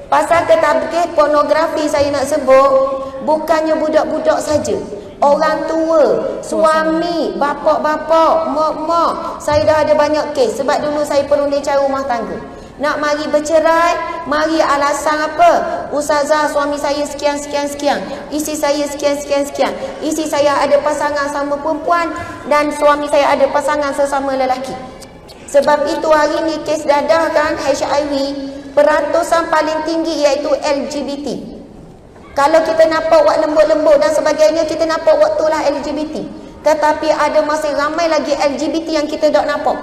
Pasal ketabkih pornografi saya nak sebut, bukannya budak-budak saja. Orang tua, suami, bapak-bapak, mak-mak. Saya dah ada banyak kes. Sebab dulu saya perunding cara rumah tangga. Nak mari bercerai, mari alasan apa? Ustazah, suami saya sekian. Isteri saya sekian. Isteri saya ada pasangan sama perempuan dan suami saya ada pasangan sesama lelaki. Sebab itu hari ni kes dadah kan HIV, peratusan paling tinggi iaitu LGBT. Kalau kita nampak buat lembut-lembut dan sebagainya, kita nampak waktu lah LGBT. Tetapi ada masih ramai lagi LGBT yang kita tak nampak.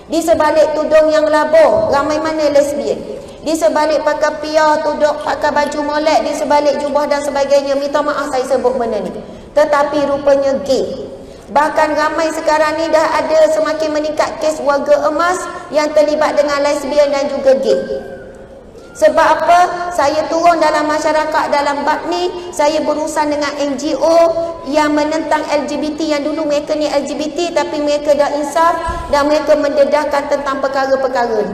Di sebalik tudung yang labuh, ramai mana lesbian. Di sebalik pakai piah, tuduk pakai baju molek, di sebalik jubah dan sebagainya. Minta maaf saya sebut benda ni. Tetapi rupanya gay. Bahkan ramai sekarang ni dah ada semakin meningkat kes warga emas yang terlibat dengan lesbian dan juga gay. Sebab apa? Saya turun dalam masyarakat dalam bab ni. Saya berurusan dengan NGO yang menentang LGBT, yang dulu mereka ni LGBT tapi mereka dah insaf dan mereka mendedahkan tentang perkara-perkara ni.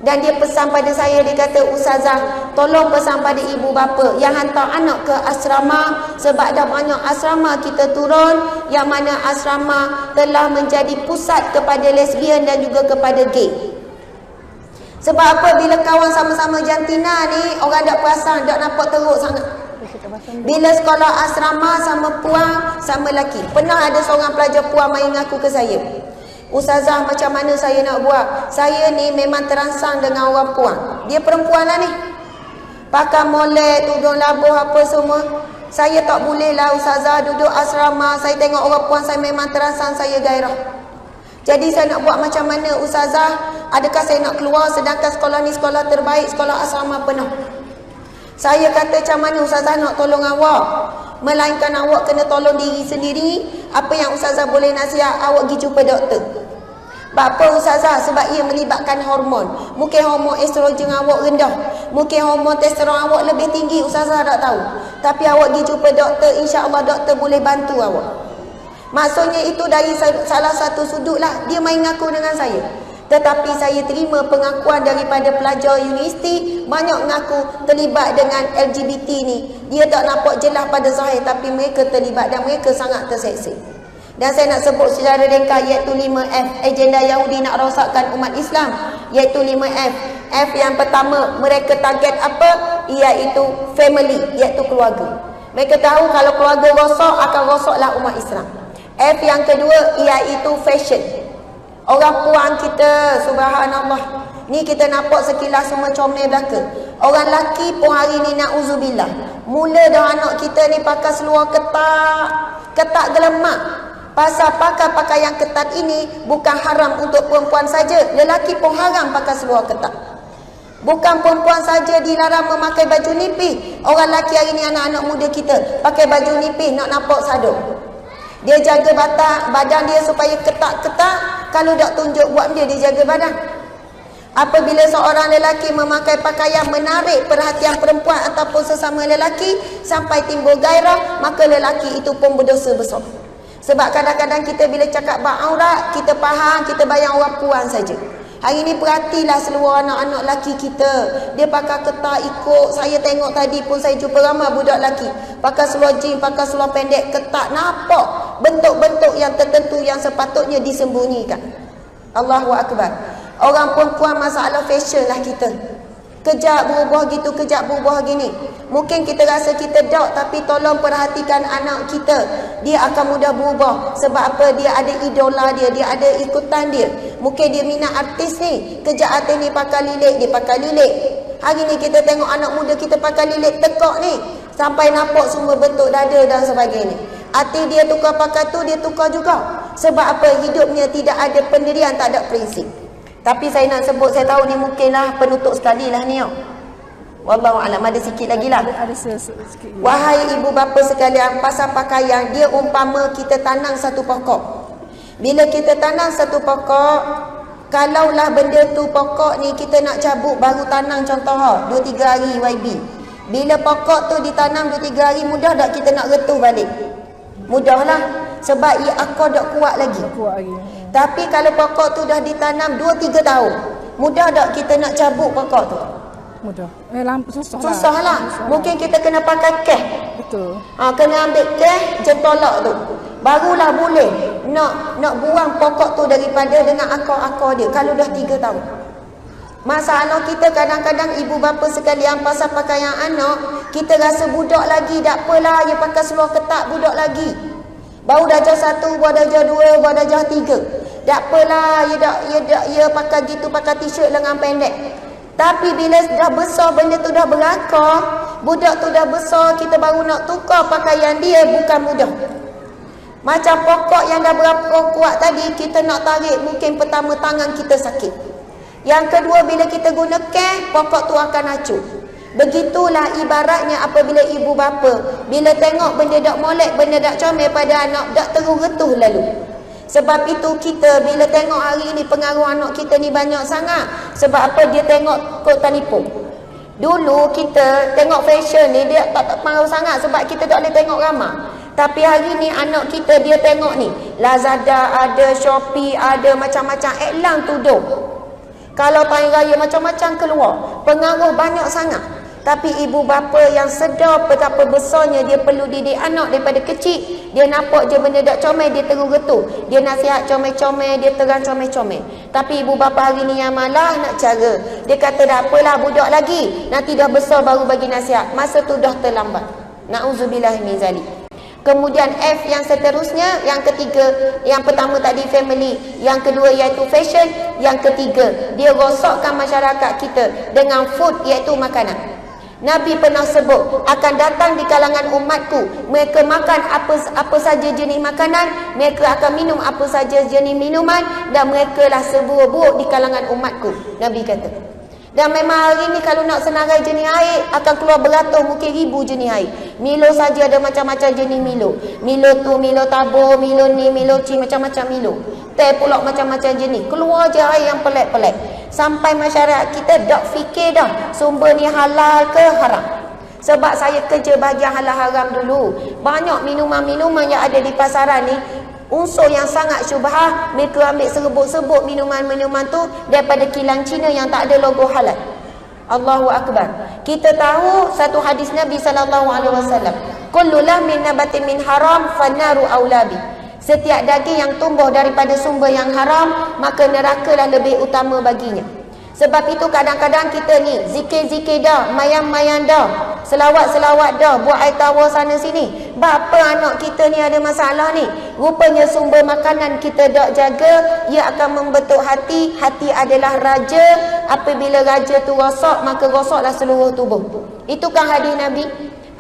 Dan dia pesan pada saya, dia kata, Ustazah, tolong pesan pada ibu bapa yang hantar anak ke asrama, sebab dah banyak asrama kita turun yang mana asrama telah menjadi pusat kepada lesbian dan juga kepada gay. Sebab apa? Bila kawan sama-sama jantina ni, orang tak perasan, tak nampak teruk sangat. Bila sekolah asrama sama puang, sama lelaki. Pernah ada seorang pelajar puang main mengaku ke saya, Ustazah, macam mana saya nak buat? Saya ni memang terangsang dengan orang puang. Dia perempuan lah ni, pakai molek, tudung labuh apa semua. Saya tak boleh lah Ustazah duduk asrama. Saya tengok orang puang, saya memang terangsang, saya gairah. Jadi saya nak buat macam mana Ustazah? Adakah saya nak keluar sedangkan sekolah ni sekolah terbaik, sekolah asrama penuh? Saya kata, macam mana Ustazah nak tolong awak? Melainkan awak kena tolong diri sendiri. Apa yang Ustazah boleh nasihat, awak pergi jumpa doktor. Apa Ustazah? Sebab ia melibatkan hormon. Mungkin hormon estrogen awak rendah, mungkin hormon testosteron awak lebih tinggi, Ustazah tak tahu. Tapi awak pergi jumpa doktor, insya-Allah doktor boleh bantu awak. Maksudnya itu dari salah satu sudut lah. Dia main ngaku dengan saya. Tetapi saya terima pengakuan daripada pelajar universiti, banyak mengaku terlibat dengan LGBT ni. Dia tak nampak jelas pada zahir, tapi mereka terlibat dan mereka sangat terseksi. Dan saya nak sebut secara ringkas, iaitu 5F. Agenda Yahudi nak rosakkan umat Islam, iaitu 5F. F yang pertama, mereka target apa? Iaitu family, iaitu keluarga. Mereka tahu kalau keluarga rosak, akan rosaklah umat Islam. F yang kedua, iaitu fashion. Orang puang kita, subhanallah, ni kita nampak sekilas semua comel belaka. Orang lelaki pun hari ni na'udzubillah, mula dah anak kita ni pakai seluar ketat gelemak. Pasal pakai pakaian ketat ini bukan haram untuk perempuan saja, lelaki pun haram pakai seluar ketat. Bukan perempuan saja dilarang memakai baju nipis. Orang lelaki hari ni, anak-anak muda kita pakai baju nipis nak nampak sadar. Dia jaga badan dia supaya ketat-ketat. Kalau tak tunjuk buat dia jaga badan. Apabila seorang lelaki memakai pakaian menarik perhatian perempuan ataupun sesama lelaki sampai timbul gairah, maka lelaki itu pun berdosa besar. Sebab kadang-kadang kita bila cakap bab aurat, kita faham, kita bayang orang puan saja. Hari ni perhatilah seluruh anak-anak lelaki kita. Dia pakai ketat ikut. Saya tengok tadi pun saya jumpa ramai budak lelaki pakai seluar jeans, pakai seluar pendek ketat. Nampak bentuk-bentuk yang tertentu yang sepatutnya disembunyikan. Allahu Akbar. Orang perempuan masalah fashion lah kita. Kejap berubah gitu, kejap berubah gini. Mungkin kita rasa kita dok, tapi tolong perhatikan anak kita. Dia akan mudah berubah. Sebab apa? Dia ada idola dia, dia ada ikutan dia. Mungkin dia minat artis ni. Kejap artis ni pakai lilit, dia pakai lilit. Hari ni kita tengok anak muda kita pakai lilit tekak ni, sampai nampak semua bentuk dada dan sebagainya. Artis dia tukar pakai tu, dia tukar juga. Sebab apa? Hidupnya tidak ada pendirian, tak ada prinsip. Tapi saya nak sebut, saya tahu ni mungkinlah penutup sekali lah ni. Wallahualam, ada sikit lagi lah. Wahai ibu bapa sekalian, pasal pakaian, dia umpama kita tanam satu pokok. Bila kita tanam satu pokok, kalaulah benda tu pokok ni kita nak cabut baru tanam, contoh 2-3 hari YB. Bila pokok tu ditanam 2-3 hari, mudah tak kita nak retuh balik? Mudahlah. Sebab ia akar tak kuat lagi. Tapi kalau pokok tu dah ditanam 2-3 tahun, mudah tak kita nak cabut pokok tu? Mudah. Lampu susah lah. Susah lah. Mungkin kita kena pakai cash. Betul. Kena ambil cash, je tolak tu. Barulah boleh nak buang pokok tu daripada dengan akar-akar dia. Kalau dah 3 tahun. Masalah kita kadang-kadang ibu bapa sekalian pasal pakaian anak, kita rasa budak lagi, tak apalah, dia pakai seluar ketat budak lagi. Baru darjah 1, baru darjah 2, baru darjah 3. Tak apalah, dia pakai gitu, pakai t-shirt lengan pendek. Tapi bila dah besar, benda tu dah berakar, budak tu dah besar, kita baru nak tukar pakaian dia, bukan mudah. Macam pokok yang dah berapa kuat tadi, kita nak tarik, mungkin pertama tangan kita sakit. Yang kedua, bila kita guna cash, pokok tu akan hancur. Begitulah ibaratnya apabila ibu bapa, bila tengok benda dak molek, benda dak comel pada anak, dak terus retuh lalu. Sebab itu kita bila tengok hari ini pengaruh anak kita ni banyak sangat. Sebab apa? Dia tengok kod telefon. Dulu kita tengok fashion ni dia tak pengaruh sangat sebab kita tak boleh tengok ramah. Tapi hari ni anak kita dia tengok ni, Lazada ada, Shopee ada, macam-macam iklan tudung. Kalau tahun raya macam-macam keluar, pengaruh banyak sangat. Tapi ibu bapa yang sedar betapa besarnya dia perlu didik anak daripada kecil. Dia nampak je benda tak comel, dia terus getuh. Dia nasihat comel-comel, dia terang comel-comel. Tapi ibu bapa hari ni yang malah nak cara. Dia kata tak apalah, budak lagi, nanti dah besar baru bagi nasihat. Masa tu dah terlambat. Na'udzubillah min zalik. Kemudian F yang seterusnya, yang ketiga, yang pertama tadi family, yang kedua iaitu fashion, yang ketiga dia rosakkan masyarakat kita dengan food iaitu makanan. Nabi pernah sebut akan datang di kalangan umatku, mereka makan apa saja jenis makanan, mereka akan minum apa saja jenis minuman, dan mereka lah seburuk-buruk di kalangan umatku, Nabi kata. Dan memang hari ni kalau nak senarai jenis air akan keluar beratus, mungkin 1000 jenis air. Milo saja ada macam-macam jenis Milo. Milo tu, Milo tabur, Milo ni, Milo ci, macam-macam Milo. Teh pula macam-macam jenis. Keluar je air yang pelik-pelik. Sampai masyarakat kita tak fikir dah sumber ni halal ke haram. Sebab saya kerja bahagian halal haram dulu. Banyak minuman-minuman yang ada di pasaran ni, unsur yang sangat syubhah, mereka ambil serbuk-serbuk minuman-minuman tu daripada kilang Cina yang tak ada logo halal. Allahu Akbar. Kita tahu satu hadis Nabi SAW, kullu lahmin nabatin min haram fannaru aulabi. Setiap daging yang tumbuh daripada sumber yang haram, maka nerakalah lebih utama baginya. Sebab itu kadang-kadang kita ni zikir-zikir dah, mayang-mayang dah, selawat-selawat dah, buat air tawar sana sini. Bapa anak kita ni ada masalah ni. Rupanya sumber makanan kita tak jaga, ia akan membentuk hati. Hati adalah raja. Apabila raja tu rosak, maka rosaklah seluruh tubuh. Itu kan hadis Nabi.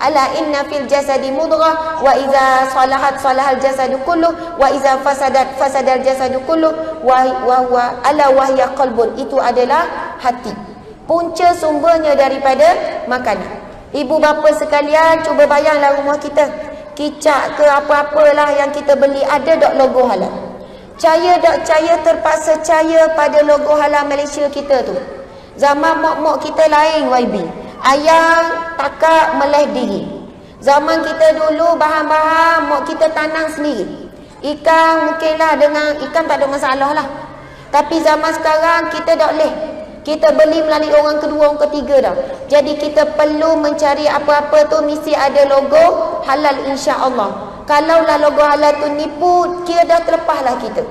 Ala inna fil jasadi mudghah wa iza salahat salahal jasadu kulluh wa iza fasadat fasadal jasadu kulluh wa huwa ala wahya qalbun. Itu adalah hati. Punca sumbernya daripada makanan. Ibu bapa sekalian, cuba bayanglah rumah kita. Kicap ke apa-apalah yang kita beli, ada tak logo halal? Percaya tak percaya, terpaksa percaya pada logo halal Malaysia kita tu. Zaman mak-mak kita lain YB. Ayam takak meleh diri. Zaman kita dulu bahan-bahan mak kita tanam sendiri. Ikan mungkinlah, dengan ikan tak ada masalah lah. Tapi zaman sekarang kita tak boleh. Kita beli melalui orang kedua, orang ketiga dah. Jadi kita perlu mencari apa-apa tu mesti ada logo halal, insya-Allah. Kalaulah logo halal tu nipu, kira dah terlepaslah kita.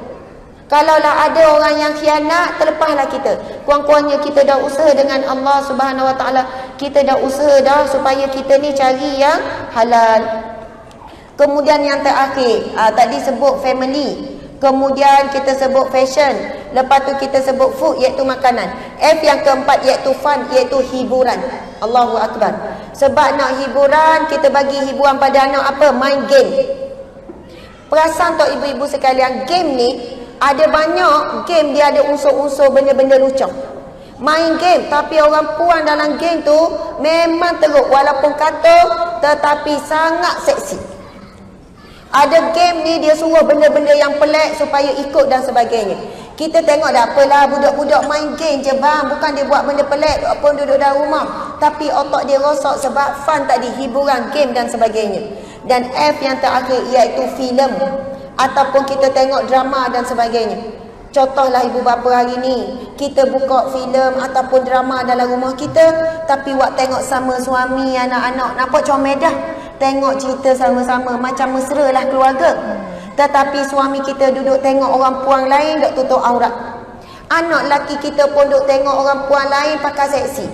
Kalaulah ada orang yang khianat, terlepaslah kita. Kurang-kurangnya kita dah usaha dengan Allah Subhanahu Wa Taala. Kita dah usaha dah supaya kita ni cari yang halal. Kemudian yang terakhir, tadi sebut family. Kemudian kita sebut fashion. Lepas tu kita sebut food, iaitu makanan. F yang keempat iaitu fun, iaitu hiburan. Allahu Akbar. Sebab nak hiburan, kita bagi hiburan pada anak apa? Main game. Perasan tak ibu-ibu sekalian, game ni ada banyak game, dia ada unsur-unsur benda-benda lucu. Main game, tapi orang puan dalam game tu memang teruk, walaupun kata tetapi sangat seksi. Ada game ni dia suruh benda-benda yang pelik supaya ikut dan sebagainya. Kita tengok dah apalah, budak-budak main game je bang, bukan dia buat benda pelik pun duduk dalam rumah. Tapi otak dia rosak sebab fun tadi, hiburan, game dan sebagainya. Dan F yang terakhir iaitu filem, ataupun kita tengok drama dan sebagainya. Contohlah ibu bapa hari ni, kita buka filem ataupun drama dalam rumah kita, tapi wak tengok sama suami, anak-anak, nampak comel dah. Tengok cerita sama-sama, macam mesra lah keluarga. Tetapi suami kita duduk tengok orang puang lain duk tutup aurat. Anak laki kita pun duk tengok orang puang lain pakai seksi.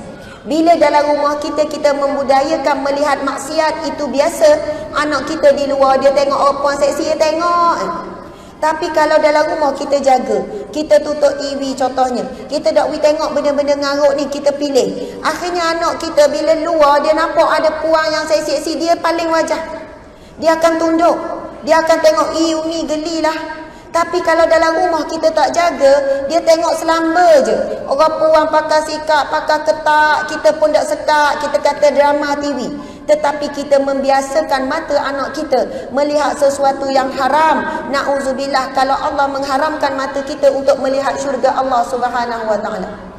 Bila dalam rumah kita, kita membudayakan melihat maksiat itu biasa, anak kita di luar dia tengok orang puang seksi, dia tengok. Tapi kalau dalam rumah kita jaga, kita tutup TV contohnya, kita tak boleh tengok benda-benda ngarut ni, kita pilih. Akhirnya anak kita bila luar, dia nampak ada puang yang seksi-seksi, dia paling wajah. Dia akan tunduk, dia akan tengok, umi gelilah. Tapi kalau dalam rumah kita tak jaga, dia tengok selamba je. Orang puang pakai sikap, pakai ketak, kita pun tak sekat, kita kata drama TV. Tetapi kita membiasakan mata anak kita melihat sesuatu yang haram. Na'udzubillah, kalau Allah mengharamkan mata kita untuk melihat syurga Allah Subhanahu wa ta'ala.